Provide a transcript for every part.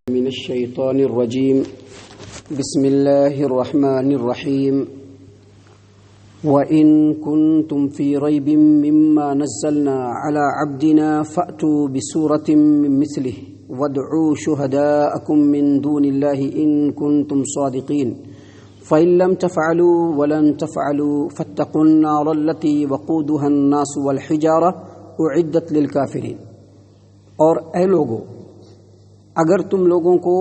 من الشيطان الرجيم بسم الله الرحمن الرحيم وإن كنتم في ريب مما نزلنا على عبدنا فأتوا بسورة من مثله وادعوا شهداءكم من دون الله إن كنتم صادقين فإن لم تفعلوا ولن تفعلوا فاتقوا النار التي وقودها الناس والحجارة أعدت للكافرين۔ اور اے لوگو، اگر تم لوگوں کو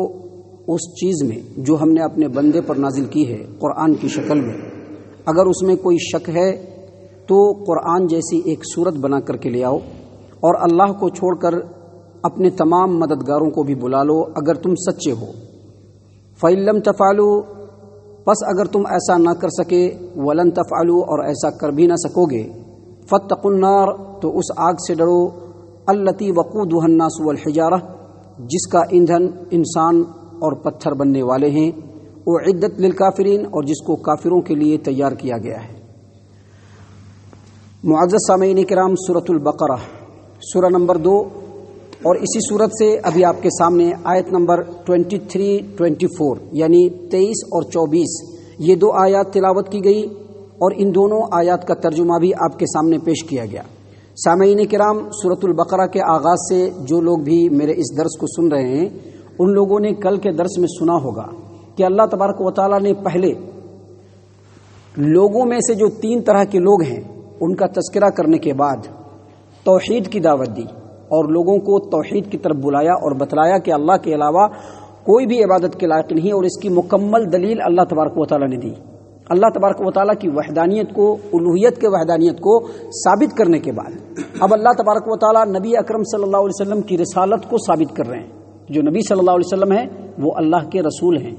اس چیز میں جو ہم نے اپنے بندے پر نازل کی ہے قرآن کی شکل میں، اگر اس میں کوئی شک ہے تو قرآن جیسی ایک صورت بنا کر کے لے آؤ، اور اللہ کو چھوڑ کر اپنے تمام مددگاروں کو بھی بلا لو اگر تم سچے ہو۔ فَإِن لَّمْ تَفْعَلُوا، پس اگر تم ایسا نہ کر سکے، وَلَن تَفْعَلُوا، اور ایسا کر بھی نہ سکو گے، فَاتَّقُوا النَّارَ، تو اس آگ سے ڈرو، الَّتِي وَقُودُهَا النَّاسُ وَالْحِجَارَةُ، جس کا ایندھن انسان اور پتھر بننے والے ہیں، اعدت للکافرین، اور جس کو کافروں کے لیے تیار کیا گیا ہے۔ معزز سامعین کرام، سورۃ البقرہ سورہ نمبر 2، اور اسی سورت سے ابھی آپ کے سامنے آیت نمبر 23-24 یعنی 23 اور 24 یہ دو آیات تلاوت کی گئی، اور ان دونوں آیات کا ترجمہ بھی آپ کے سامنے پیش کیا گیا۔ سامعین کرام، سورۃ البقرہ کے آغاز سے جو لوگ بھی میرے اس درس کو سن رہے ہیں، ان لوگوں نے کل کے درس میں سنا ہوگا کہ اللہ تبارک و تعالیٰ نے پہلے لوگوں میں سے جو 3 طرح کے لوگ ہیں ان کا تذکرہ کرنے کے بعد توحید کی دعوت دی، اور لوگوں کو توحید کی طرف بلایا اور بتلایا کہ اللہ کے علاوہ کوئی بھی عبادت کے لائق نہیں، اور اس کی مکمل دلیل اللہ تبارک و تعالیٰ نے دی۔ اللہ تبارک و تعالیٰ کی وحدانیت کو، الوہیت کے وحدانیت کو ثابت کرنے کے بعد اب اللہ تبارک و تعالیٰ نبی اکرم صلی اللہ علیہ وسلم کی رسالت کو ثابت کر رہے ہیں۔ جو نبی صلی اللہ علیہ وسلم ہے وہ اللہ کے رسول ہیں،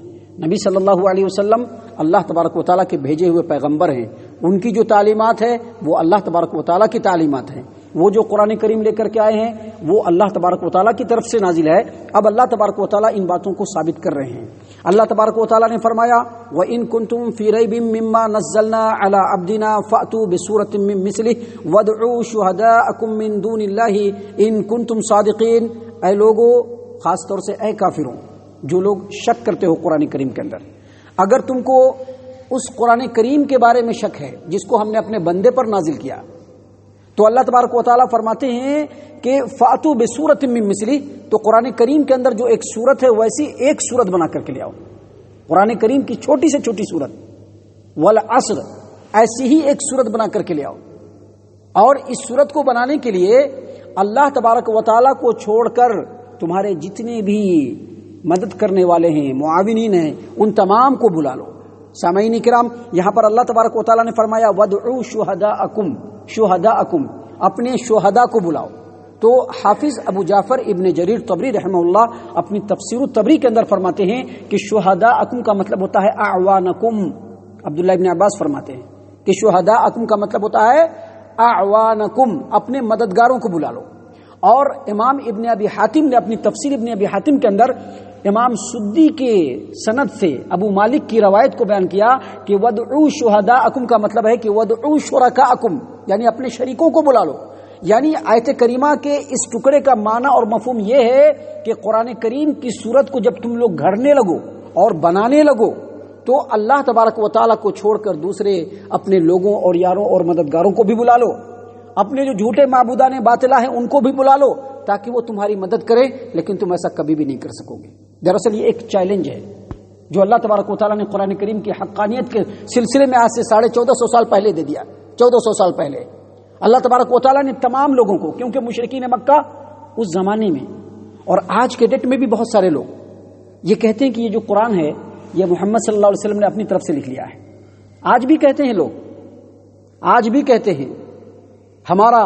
نبی صلی اللہ علیہ وسلم اللہ تبارک و تعالیٰ کے بھیجے ہوئے پیغمبر ہیں، ان کی جو تعلیمات ہے وہ اللہ تبارک و تعالیٰ کی تعلیمات ہیں، وہ جو قرآن کریم لے کر کے آئے ہیں وہ اللہ تبارک و تعالیٰ کی طرف سے نازل ہے۔ اب اللہ تبارک و تعالیٰ ان باتوں کو ثابت کر رہے ہیں۔ اللہ تبارک و تعالیٰ نے فرمایا وَإِن كُنتُم فِي رَيْبٍ مِّمَّا نَزَّلْنَا عَلَىٰ عَبْدِنَا فَأْتُوا بِسُورَةٍ مِّن مِّثْلِهِ وَادْعُوا شُهَدَاءَكُم مِّن دُونِ اللَّهِ إِن كُنتُم صَادِقِينَ۔ اے لوگو، خاص طور سے اے کافروں جو لوگ شک کرتے ہو قرآن کریم کے اندر، اگر تم کو اس قرآن کریم کے بارے میں شک ہے جس کو ہم نے اپنے بندے پر نازل کیا، تو اللہ تبارک و تعالیٰ فرماتے ہیں کہ فَأْتُوا بِسُورَةٍ مِّن مِّثْلِهِ، تو قرآن کریم کے اندر جو ایک صورت ہے ویسی ایک صورت بنا کر کے لے آؤ، قرآن کریم کی چھوٹی سے چھوٹی صورت، وَالْعَصْرِ، ایسی ہی ایک صورت بنا کر کے لے آؤ۔ اور اس صورت کو بنانے کے لیے اللہ تبارک و تعالیٰ کو چھوڑ کر تمہارے جتنے بھی مدد کرنے والے ہیں، معاونین ہیں، ان تمام کو بلا لو۔ سامعین کرام، یہاں پر اللہ تبارک و تعالیٰ نے فرمایا وَادْعُوا شُهَدَاءَكُمْ، اپنے شہداء کو بلاؤ۔ تو حافظ ابو جعفر ابن جریر طبری رحمہ اللہ اپنی تفسیر الطبری کے اندر فرماتے ہیں کہ شہداءکم کا مطلب ہوتا ہے اعوانکم۔ عبداللہ ابن عباس فرماتے ہیں کہ شہداءکم کا مطلب ہوتا ہے اعوانکم، اپنے مددگاروں کو بلا لو۔ اور امام ابن ابی حاتم نے اپنی تفسیر ابن ابی حاتم کے اندر امام سدی کے سند سے ابو مالک کی روایت کو بیان کیا کہ وَادْعُوا شُهَدَاءَكُمْ کا مطلب ہے کہ وَادْعُوا شُرَكَاءَكُمْ، یعنی اپنے شریکوں کو بلا لو۔ یعنی آیت کریمہ کے اس ٹکڑے کا معنی اور مفہوم یہ ہے کہ قرآن کریم کی صورت کو جب تم لوگ گھڑنے لگو اور بنانے لگو تو اللہ تبارک و تعالیٰ کو چھوڑ کر دوسرے اپنے لوگوں اور یاروں اور مددگاروں کو بھی بلا لو، اپنے جو جھوٹے معبودان باطلہ ہیں ان کو بھی بلا لو تاکہ وہ تمہاری مدد کریں، لیکن تم ایسا کبھی بھی نہیں کر سکو گے۔ دراصل یہ ایک چیلنج ہے جو اللہ تبارک و تعالیٰ نے قرآن کریم کی حقانیت کے سلسلے میں آج سے 1450 سال پہلے دے دیا۔ 1400 سال پہلے اللہ تبارک و تعالیٰ نے تمام لوگوں کو، کیونکہ مشرکین مکہ اس زمانے میں اور آج کے ڈیٹ میں بھی بہت سارے لوگ یہ کہتے ہیں کہ یہ جو قرآن ہے یہ محمد صلی اللہ علیہ وسلم نے اپنی طرف سے لکھ لیا ہے۔ آج بھی کہتے ہیں لوگ، آج بھی کہتے ہیں، ہمارا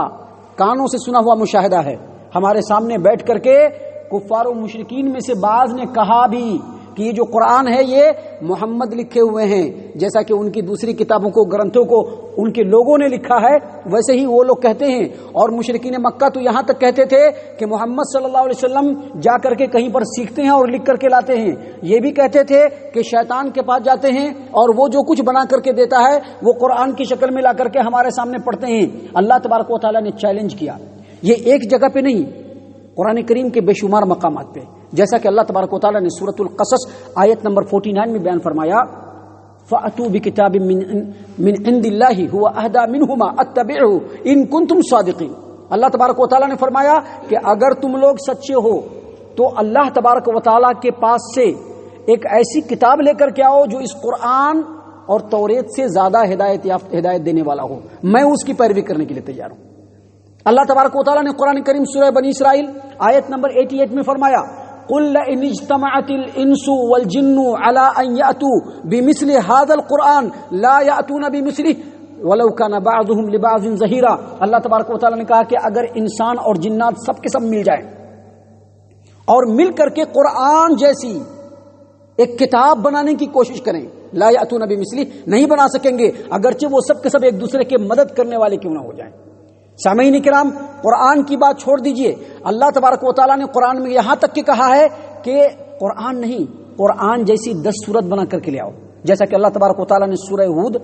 کانوں سے سنا ہوا مشاہدہ ہے، ہمارے سامنے بیٹھ کر کے کفار و مشرکین میں سے بعض نے کہا بھی کہ یہ جو قرآن ہے یہ محمد لکھے ہوئے ہیں، جیسا کہ ان کی دوسری کتابوں کو، گرنتھوں کو ان کے لوگوں نے لکھا ہے ویسے ہی وہ لوگ کہتے ہیں۔ اور مشرکین مکہ تو یہاں تک کہتے تھے کہ محمد صلی اللہ علیہ وسلم جا کر کے کہیں پر سیکھتے ہیں اور لکھ کر کے لاتے ہیں۔ یہ بھی کہتے تھے کہ شیطان کے پاس جاتے ہیں اور وہ جو کچھ بنا کر کے دیتا ہے وہ قرآن کی شکل میں لا کر کے ہمارے سامنے پڑھتے ہیں۔ اللہ تبارک و تعالیٰ نے چیلنج کیا، یہ ایک جگہ پہ نہیں، قرآن کریم کے بے شمار مقامات پہ جیسا کہ اللہ تبارک و تعالیٰ نے سورۃ القصص آیت نمبر 49 میں بیان فرمایا فَأْتُوا بِكِتَابٍ مِّنْ عِنْدِ اللَّهِ هُوَ أَهْدَىٰ مِنْهُمَا أَتَّبِعْهُ إِن كُنتُمْ صَادِقِينَ. اللہ تبارک و تعالیٰ نے فرمایا کہ اگر تم لوگ سچے ہو تو اللہ تبارک و تعالیٰ کے پاس سے ایک ایسی کتاب لے کر کے آؤ جو اس قرآن اور توریت سے زیادہ ہدایت دینے والا ہو. میں اس کی پیروی کرنے کے لیے تیار ہوں. اللہ تبارک و تعالیٰ نے قرآن کریم سورہ بنی اسرائیل آیت نمبر 88 میں فرمایا قُلْ لَئِنِ اجْتَمَعَتِ الْإِنسُ وَالْجِنُّ عَلَىٰ أَن يَأْتُوا بِمِثْلِ هَٰذَا الْقُرْآنِ لَا يَأْتُونَ بِمِثْلِهِ وَلَوْ كَانَ بَعْضُهُمْ لِبَعْضٍ ظَهِيرًا. اللہ تبارک و تعالیٰ نے کہا کہ اگر انسان اور جنات سب کے سب مل جائیں اور مل کر کے قرآن جیسی ایک کتاب بنانے کی کوشش کریں لا یأتون بمثلہ نہیں بنا سکیں گے اگرچہ وہ سب کے سب ایک دوسرے کے مدد کرنے والے کیوں نہ ہو جائیں. سامعین کرام قرآن کی بات چھوڑ دیجئے, اللہ تبارک و تعالیٰ نے قرآن میں یہاں تک کہ کہا ہے کہ قرآن نہیں قرآن جیسی 10 سورت بنا کر کے لے آؤ, جیسا کہ اللہ تبارک و تعالیٰ نے سورہ ہود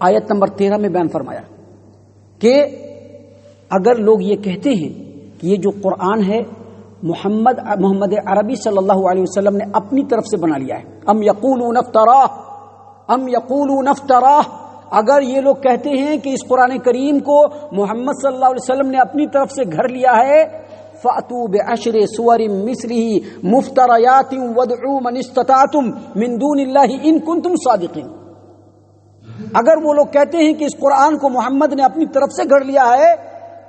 آیت نمبر 13 میں بیان فرمایا کہ اگر لوگ یہ کہتے ہیں کہ یہ جو قرآن ہے محمد عربی صلی اللہ علیہ وسلم نے اپنی طرف سے بنا لیا ہے, ام یقولون افتراہ, اگر یہ لوگ کہتے ہیں کہ اس قرآن کریم کو محمد صلی اللہ علیہ وسلم نے اپنی طرف سے گھڑ لیا ہے فَأْتُوا بِعَشْرِ سُوَرٍ مِثْلِهِ مُفْتَرَيَاتٍ وَادْعُوا مَنِ اسْتَطَعْتُم مِّن دُونِ اللَّهِ إِن كُنتُمْ صَادِقِينَ. اگر وہ لوگ کہتے ہیں کہ اس قرآن کو محمد نے اپنی طرف سے گھڑ لیا ہے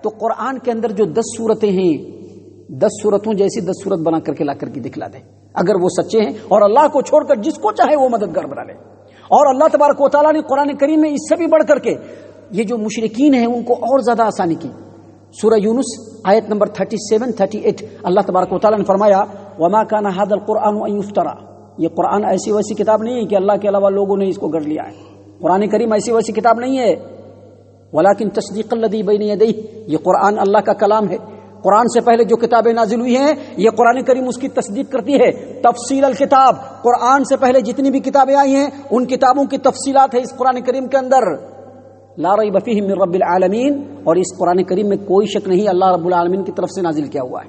تو قرآن کے اندر جو 10 سورتیں ہیں 10 سورتوں جیسی 10 سورت بنا کر کے لا کر کے دکھلا دیں اگر وہ سچے ہیں, اور اللہ کو چھوڑ کر جس کو چاہے وہ مددگار بنا لے. اور اللہ تبارک و تعالیٰ نے قرآن کریم میں اس سے بھی بڑھ کر کے یہ جو مشرکین ہیں ان کو اور زیادہ آسانی کی. سورہ یونس آیت نمبر 37-38 اللہ تبارک و تعالیٰ نے فرمایا وما كان هذا القرآن ان يفترى, یہ قرآن ایسی ویسی کتاب نہیں ہے کہ اللہ کے علاوہ لوگوں نے اس کو گڑھ لیا ہے. قرآن کریم ایسی ویسی کتاب نہیں ہے, ولكن تصدیق الذی بین یدیہ, یہ قرآن اللہ کا کلام ہے. قرآن سے پہلے جو کتابیں نازل ہوئی ہیں یہ قرآن کریم اس کی تصدیق کرتی ہے. تفصیل الکتاب, قرآن سے پہلے جتنی بھی کتابیں آئی ہیں ان کتابوں کی تفصیلات ہے اس قرآن کریم کے اندر. لا ریب فیہ من رب العالمین, اور اس قرآن کریم میں کوئی شک نہیں اللہ رب العالمین کی طرف سے نازل کیا ہوا ہے.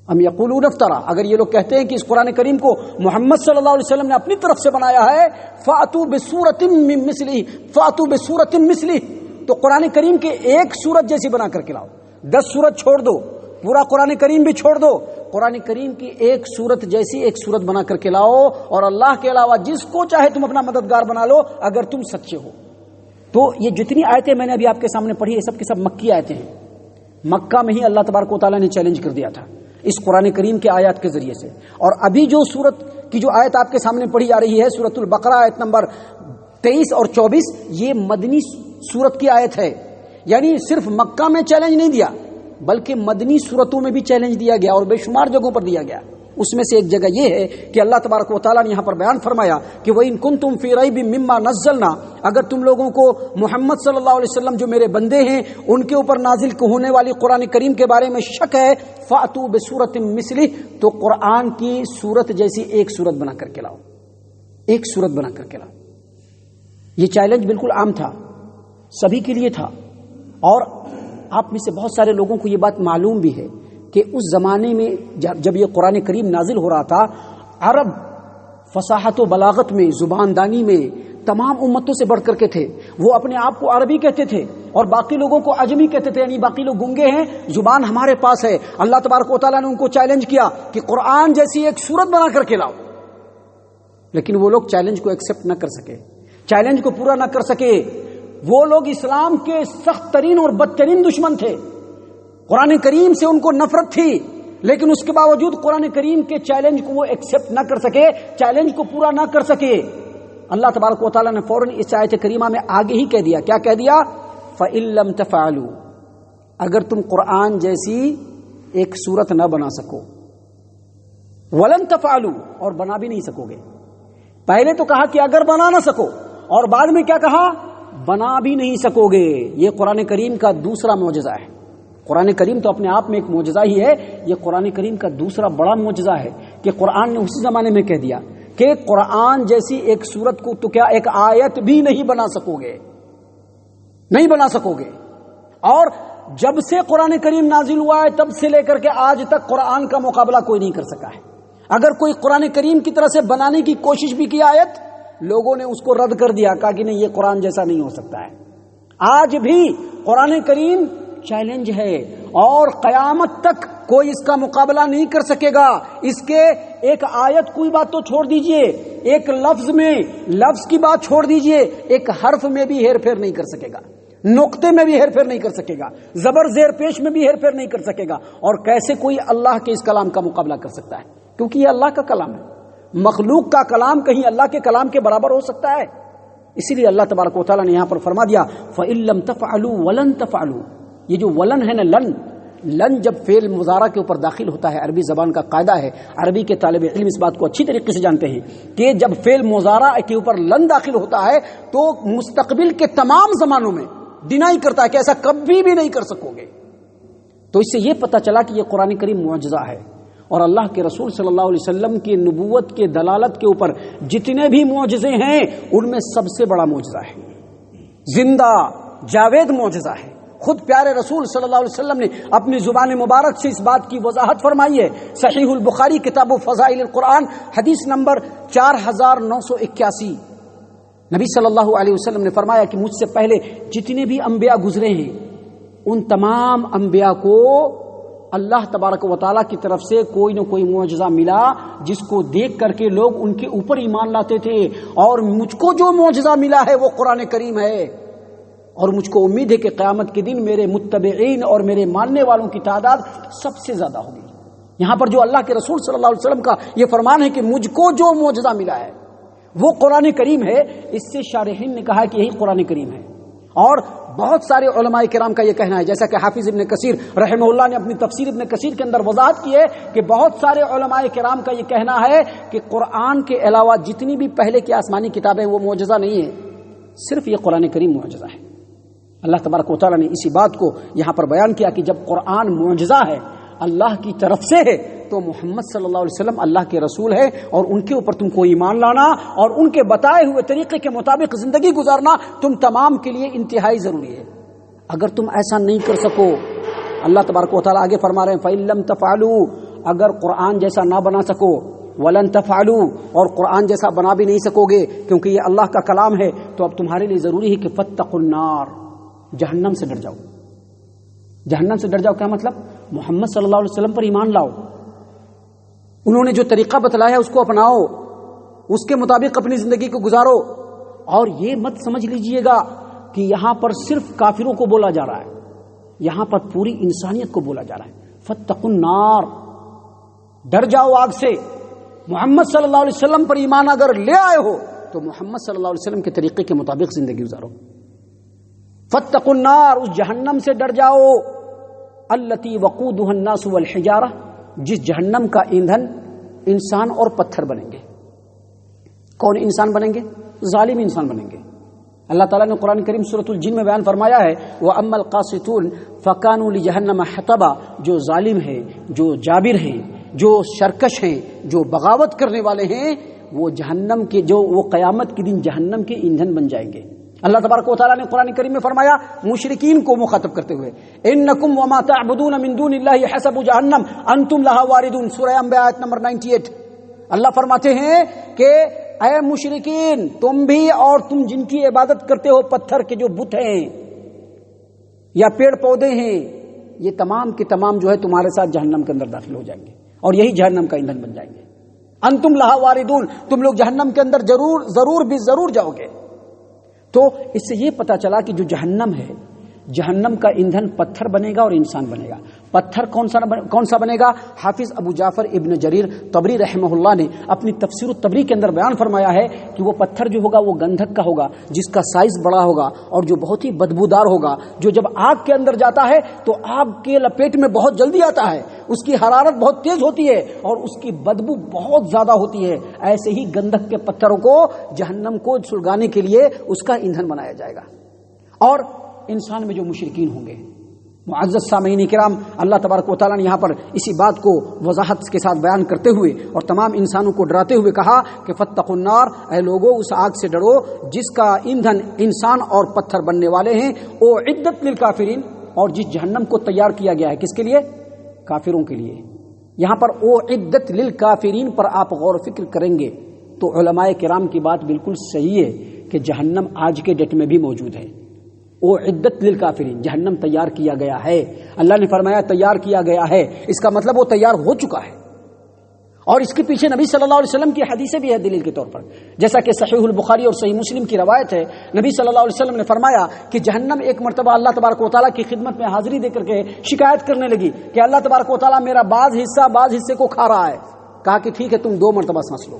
ام یقولون افترا, اگر یہ لوگ کہتے ہیں کہ اس قرآن کریم کو محمد صلی اللہ علیہ وسلم نے اپنی طرف سے بنایا ہے فاتوا بسورۃ من مثلہ, فاتوا بسورۃ مثلہ, تو قرآن کریم کے ایک سورت جیسی بنا کر کے لاؤ. 10 سورت چھوڑ دو, پورا قرآن کریم بھی چھوڑ دو, قرآن کریم کی ایک سورت جیسی ایک سورت بنا کر کے لاؤ, اور اللہ کے علاوہ جس کو چاہے تم اپنا مددگار بنا لو اگر تم سچے ہو. تو یہ جتنی آیتیں میں نے ابھی آپ کے سامنے پڑھی یہ سب کی سب مکی آیتیں ہیں. مکہ میں ہی اللہ تبارک و تعالیٰ نے چیلنج کر دیا تھا اس قرآن کریم کے آیات کے ذریعے سے. اور ابھی جو سورت کی جو آیت آپ کے سامنے پڑھی جا رہی ہے سورۃ البقرہ آیت نمبر 23 اور 24, یہ مدنی سورت کی آیت ہے. یعنی صرف مکہ میں چیلنج نہیں دیا بلکہ مدنی سورتوں میں بھی چیلنج دیا گیا اور بے شمار جگہوں پر دیا گیا. اس میں سے ایک جگہ یہ ہے کہ اللہ تبارک و تعالیٰ نے یہاں پر بیان فرمایا کہ وَإِن كُنتُمْ فِي رَيْبٍ مِّمَّا نَزَّلْنَا, اگر تم لوگوں کو محمد صلی اللہ علیہ وسلم جو میرے بندے ہیں ان کے اوپر نازل ہونے والی قرآن کریم کے بارے میں شک ہے فَأْتُوا بِسُورَةٍ مِّثْلِهِ, تو قرآن کی سورت جیسی ایک سورت بنا کر کے لاؤ, ایک سورت بنا کر کے لاؤ. یہ چیلنج بالکل عام تھا, سبھی کے لیے تھا. اور آپ میں سے بہت سارے لوگوں کو یہ بات معلوم بھی ہے کہ اس زمانے میں جب یہ قرآن کریم نازل ہو رہا تھا عرب فصاحت و بلاغت میں زبان دانی میں تمام امتوں سے بڑھ کر کے تھے. وہ اپنے آپ کو عربی کہتے تھے اور باقی لوگوں کو عجمی کہتے تھے, یعنی باقی لوگ گنگے ہیں, زبان ہمارے پاس ہے. اللہ تبارک و تعالیٰ نے ان کو چیلنج کیا کہ قرآن جیسی ایک سورت بنا کر کے لاؤ, لیکن وہ لوگ چیلنج کو ایکسپٹ نہ کر سکے, چیلنج کو پورا نہ کر سکے. وہ لوگ اسلام کے سخت ترین اور بدترین دشمن تھے. قرآن کریم سے ان کو نفرت تھی, لیکن اس کے باوجود قرآن کریم کے چیلنج کو وہ ایکسپٹ نہ کر سکے, چیلنج کو پورا نہ کر سکے. اللہ تبارک و تعالیٰ نے فوراً اس آیت کریمہ میں آگے ہی کہہ دیا, کیا کہہ دیا؟ فَإِن لَّمْ تَفْعَلُوا, اگر تم قرآن جیسی ایک سورت نہ بنا سکو, وَلَن تَفْعَلُوا, اور بنا بھی نہیں سکو گے. پہلے تو کہا کہ اگر بنا نہ سکو, اور بعد میں کیا کہا؟ بنا بھی نہیں سکو گے. یہ قرآن کریم کا دوسرا معجزہ ہے. قرآن کریم تو اپنے آپ میں ایک معجزہ ہی ہے, یہ قرآن کریم کا دوسرا بڑا معجزہ ہے کہ قرآن نے اسی زمانے میں کہہ دیا کہ قرآن جیسی ایک سورت کو تو کیا ایک آیت بھی نہیں بنا سکو گے, نہیں بنا سکو گے. اور جب سے قرآن کریم نازل ہوا ہے تب سے لے کر کے آج تک قرآن کا مقابلہ کوئی نہیں کر سکا ہے. اگر کوئی قرآن کریم کی طرح سے بنانے کی کوشش بھی کی آیت، لوگوں نے اس کو رد کر دیا، کہا کہ نہیں یہ قرآن جیسا نہیں ہو سکتا ہے۔ آج بھی قرآن کریم چیلنج ہے اور قیامت تک کوئی اس کا مقابلہ نہیں کر سکے گا۔ اس کے ایک آیت کوئی بات تو چھوڑ دیجئے، ایک لفظ کی بات چھوڑ دیجئے، ایک حرف میں بھی ہیر پھیر نہیں کر سکے گا، نقطے میں بھی ہیر پھیر نہیں کر سکے گا، زبر زیر پیش میں بھی ہیر پھیر نہیں کر سکے گا۔ اور کیسے کوئی اللہ کے اس کلام کا مقابلہ کر سکتا ہے؟ کیونکہ یہ اللہ کا کلام ہے۔ مخلوق کا کلام کہیں اللہ کے کلام کے برابر ہو سکتا ہے؟ اسی لیے اللہ تبارک و تعالیٰ نے یہاں پر فرما دیا فَإِن لَّمْ تَفْعَلُوا وَلَن تَفْعَلُوا۔ یہ جو ولن ہے نا، لن جب فعل مضارع کے اوپر داخل ہوتا ہے، عربی زبان کا قاعدہ ہے، عربی کے طالب علم اس بات کو اچھی طریقے سے جانتے ہیں کہ جب فعل مضارع کے اوپر لن داخل ہوتا ہے تو مستقبل کے تمام زمانوں میں ڈینائی کرتا ہے کہ ایسا کبھی بھی نہیں کر سکو گے۔ تو اس سے یہ پتہ چلا کہ یہ قرآن کریم معجزہ ہے، اور اللہ کے رسول صلی اللہ علیہ وسلم کی نبوت کے دلالت کے اوپر جتنے بھی معجزے ہیں ان میں سب سے بڑا معجزہ ہے، زندہ جاوید معجزہ ہے۔ خود پیارے رسول صلی اللہ علیہ وسلم نے اپنی زبان مبارک سے اس بات کی وضاحت فرمائی ہے۔ صحیح البخاری کتاب فضائل القرآن حدیث نمبر 4981، نبی صلی اللہ علیہ وسلم نے فرمایا کہ مجھ سے پہلے جتنے بھی انبیاء گزرے ہیں ان تمام انبیاء کو اللہ تبارک و تعالیٰ کی طرف سے کوئی نہ کوئی معجزہ ملا جس کو دیکھ کر کے لوگ ان کے اوپر ایمان لاتے تھے، اور مجھ کو جو معجزہ ملا ہے وہ قرآن کریم ہے، اور مجھ کو امید ہے کہ قیامت کے دن میرے متبعین اور میرے ماننے والوں کی تعداد سب سے زیادہ ہوگی۔ یہاں پر جو اللہ کے رسول صلی اللہ علیہ وسلم کا یہ فرمان ہے کہ مجھ کو جو معجزہ ملا ہے وہ قرآن کریم ہے، اس سے شارحین نے کہا کہ یہی قرآن کریم ہے۔ اور بہت سارے علماء کرام کا یہ کہنا ہے، جیسا کہ حافظ ابن کثیر رحمہ اللہ نے اپنی تفسیر ابن کثیر کے اندر وضاحت کی ہے کہ بہت سارے علماء کرام کا یہ کہنا ہے کہ قرآن کے علاوہ جتنی بھی پہلے کی آسمانی کتابیں وہ معجزہ نہیں ہے، صرف یہ قرآن کریم معجزہ ہے۔ اللہ تبارک و تعالیٰ نے اسی بات کو یہاں پر بیان کیا کہ جب قرآن معجزہ ہے، اللہ کی طرف سے ہے، تو محمد صلی اللہ علیہ وسلم اللہ کے رسول ہے، اور ان کے اوپر تم کو ایمان لانا اور ان کے بتائے ہوئے طریقے کے مطابق زندگی گزارنا تم تمام کے لیے انتہائی ضروری ہے۔ اگر تم ایسا نہیں کر سکو، اللہ تبارک و تعالیٰ آگے فرما رہے ہیں فَإِن لَّمْ تَفْعَلُوا، اگر قرآن جیسا نہ بنا سکو، وَلَن تَفْعَلُوا، اور قرآن جیسا بنا بھی نہیں سکو گے کیونکہ یہ اللہ کا کلام ہے، تو اب تمہارے لیے ضروری ہے کہ فَاتَّقُوا النَّارَ، جہنم سے ڈر جاؤ۔ جہنم سے ڈر جاؤ کیا مطلب؟ محمد صلی اللہ علیہ وسلم پر ایمان لاؤ، انہوں نے جو طریقہ بتلایا اس کو اپناؤ، اس کے مطابق اپنی زندگی کو گزارو۔ اور یہ مت سمجھ لیجئے گا کہ یہاں پر صرف کافروں کو بولا جا رہا ہے، یہاں پر پوری انسانیت کو بولا جا رہا ہے۔ فاتقوا النار، ڈر جاؤ آگ سے۔ محمد صلی اللہ علیہ وسلم پر ایمان اگر لے آئے ہو تو محمد صلی اللہ علیہ وسلم کے طریقے کے مطابق زندگی گزارو۔ فاتقوا النار، اس جہنم سے ڈر جاؤ، التی وقودها الناس والحجارہ، جس جہنم کا ایندھن انسان اور پتھر بنیں گے۔ کون انسان بنیں گے؟ ظالم انسان بنیں گے۔ اللہ تعالیٰ نے قرآن کریم سورۃ الجن میں بیان فرمایا ہے وَأَمَّا الْقَاسِطُونَ فَكَانُوا لِجَهَنَّمَ حَطَبًا، جو ظالم ہیں، جو جابر ہیں، جو سرکش ہیں، جو بغاوت کرنے والے ہیں، وہ جہنم کے وہ قیامت کے دن جہنم کے ایندھن بن جائیں گے۔ اللہ تبارک و تعالیٰ نے قرآن کریم میں فرمایا مشرکین کو مخاطب کرتے ہوئے انکم وما تعبدون من دون اللہ حسب جہنم انتم لہا واردون، سورہ انبیاء آیت نمبر 98۔ اللہ فرماتے ہیں کہ اے مشرکین، تم بھی اور تم جن کی عبادت کرتے ہو، پتھر کے جو بت ہیں یا پیڑ پودے ہیں، یہ تمام کے تمام جو ہے تمہارے ساتھ جہنم کے اندر داخل ہو جائیں گے اور یہی جہنم کا ایندھن بن جائیں گے۔ انتم لہا واردون، تم لوگ جہنم کے اندر ضرور بھی ضرور جاؤ گے۔ تو اس سے یہ پتا چلا کہ جو جہنم ہے، جہنم کا ایندھن پتھر بنے گا اور انسان بنے گا۔ پتھر کون سا بنے گا؟ حافظ ابو جعفر ابن جریر طبری رحمہ اللہ نے اپنی تفسیر الطبری کے اندر بیان فرمایا ہے کہ وہ پتھر جو ہوگا وہ گندھک کا ہوگا، جس کا سائز بڑا ہوگا اور جو بہت ہی بدبودار ہوگا، جو جب آگ کے اندر جاتا ہے تو آگ کے لپیٹ میں بہت جلدی آتا ہے، اس کی حرارت بہت تیز ہوتی ہے اور اس کی بدبو بہت زیادہ ہوتی ہے۔ ایسے ہی گندھک کے پتھروں کو جہنم کو سلگانے کے لیے اس کا ایندھن بنایا جائے گا۔ اور انسان میں جو مشرکین ہوں گے، معزز سامعین کرام، اللہ تبارک و تعالیٰ نے یہاں پر اسی بات کو وضاحت کے ساتھ بیان کرتے ہوئے اور تمام انسانوں کو ڈراتے ہوئے کہا کہ فاتقوا النار، اے لوگو اس آگ سے ڈرو جس کا ایندھن انسان اور پتھر بننے والے ہیں، اعدت للکافرین، اور جس جہنم کو تیار کیا گیا ہے کس کے لیے؟ کافروں کے لیے۔ یہاں پر اعدت للکافرین پر آپ غور و فکر کریں گے تو علماء کرام کی بات بالکل صحیح ہے کہ جہنم آج کے ڈیٹ میں بھی موجود ہے. اعدت للکافرین، جہنم تیار کیا گیا ہے. اللہ نے فرمایا تیار کیا گیا ہے، اس کا مطلب وہ تیار ہو چکا ہے. اور اس کے پیچھے نبی صلی اللہ علیہ وسلم کی حدیثیں بھی ہے دلیل کے طور پر، جیسا کہ صحیح البخاری اور صحیح مسلم کی روایت ہے. نبی صلی اللہ علیہ وسلم نے فرمایا کہ جہنم ایک مرتبہ اللہ تبارک و تعالیٰ کی خدمت میں حاضری دے کر کے شکایت کرنے لگی کہ اللہ تبارک و تعالیٰ میرا بعض حصے کو کھا رہا ہے. کہا کہ ٹھیک ہے، تم 2 مرتبہ سانس لو،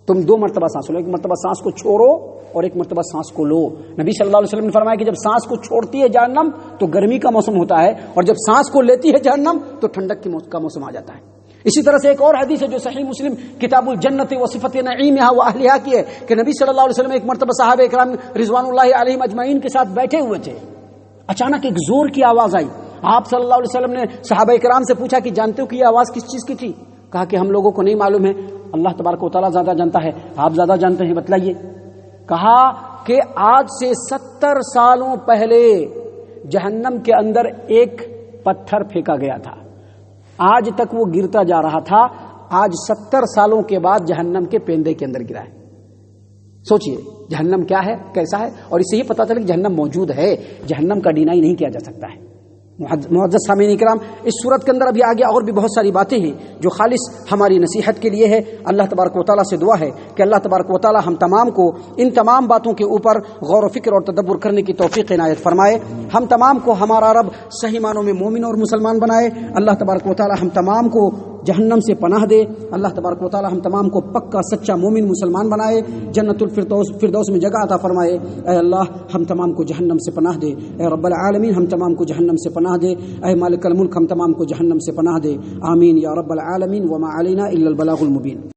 تم 2 مرتبہ سانس لو، ایک مرتبہ سانس کو چھوڑو اور ایک مرتبہ سانس کو لو. نبی صلی اللہ علیہ وسلم نے فرمایا کہ جب سانس کو چھوڑتی ہے جہنم تو گرمی کا موسم ہوتا ہے، اور جب سانس کو لیتی ہے جہنم تو ٹھنڈک کا موسم آ جاتا ہے. اسی طرح سے ایک اور حدیث ہے جو صحیح مسلم کتاب الجنت و صفت نعیمہا و اہلہا کی ہے کہ نبی صلی اللہ علیہ وسلم ایک مرتبہ صحابہ کرام رضوان اللہ علیہم اجمعین کے ساتھ بیٹھے ہوئے تھے. اچانک ایک زور کی آواز آئی. آپ صلی اللہ علیہ وسلم نے صحابہ کرام سے پوچھا کہ جانتے ہو کہ یہ آواز کس چیز کی تھی؟ کہا کہ ہم لوگوں کو نہیں معلوم ہے، اللہ تبارک و تعالیٰ زیادہ جانتا ہے، آپ زیادہ جانتے ہیں، بتلائیے. کہا کہ آج سے 70 سالوں پہلے جہنم کے اندر ایک پتھر پھینکا گیا تھا، آج تک وہ گرتا جا رہا تھا، آج 70 سالوں کے بعد جہنم کے پیندے کے اندر گرا ہے. سوچئے جہنم کیا ہے، کیسا ہے، اور اس سے یہ پتہ چلا کہ جہنم موجود ہے، جہنم کا ڈینائی نہیں کیا جا سکتا ہے. معزز سامعین اکرام، اس صورت کے اندر ابھی آگے اور بھی بہت ساری باتیں ہیں جو خالص ہماری نصیحت کے لیے ہے. اللہ تبارک و تعالیٰ سے دعا ہے کہ اللہ تبارک و تعالیٰ ہم تمام کو ان تمام باتوں کے اوپر غور و فکر اور تدبر کرنے کی توفیق عنایت فرمائے. ہم تمام کو ہمارا رب صحیح معنوں میں مومن اور مسلمان بنائے. اللہ تبارک و تعالیٰ ہم تمام کو جہنم سے پناہ دے. اللہ تبارک و تعالیٰ ہم تمام کو پکا سچا مومن مسلمان بنائے، جنت الفردوس میں جگہ عطا فرمائے. اے اللہ ہم تمام کو جہنم سے پناہ دے. اے رب العالمین ہم تمام کو جہنم سے پناہ دے. اے مالک الملک ہم تمام کو جہنم سے پناہ دے. آمین یا رب العالمین. وما علینا الا البلاغ المبین.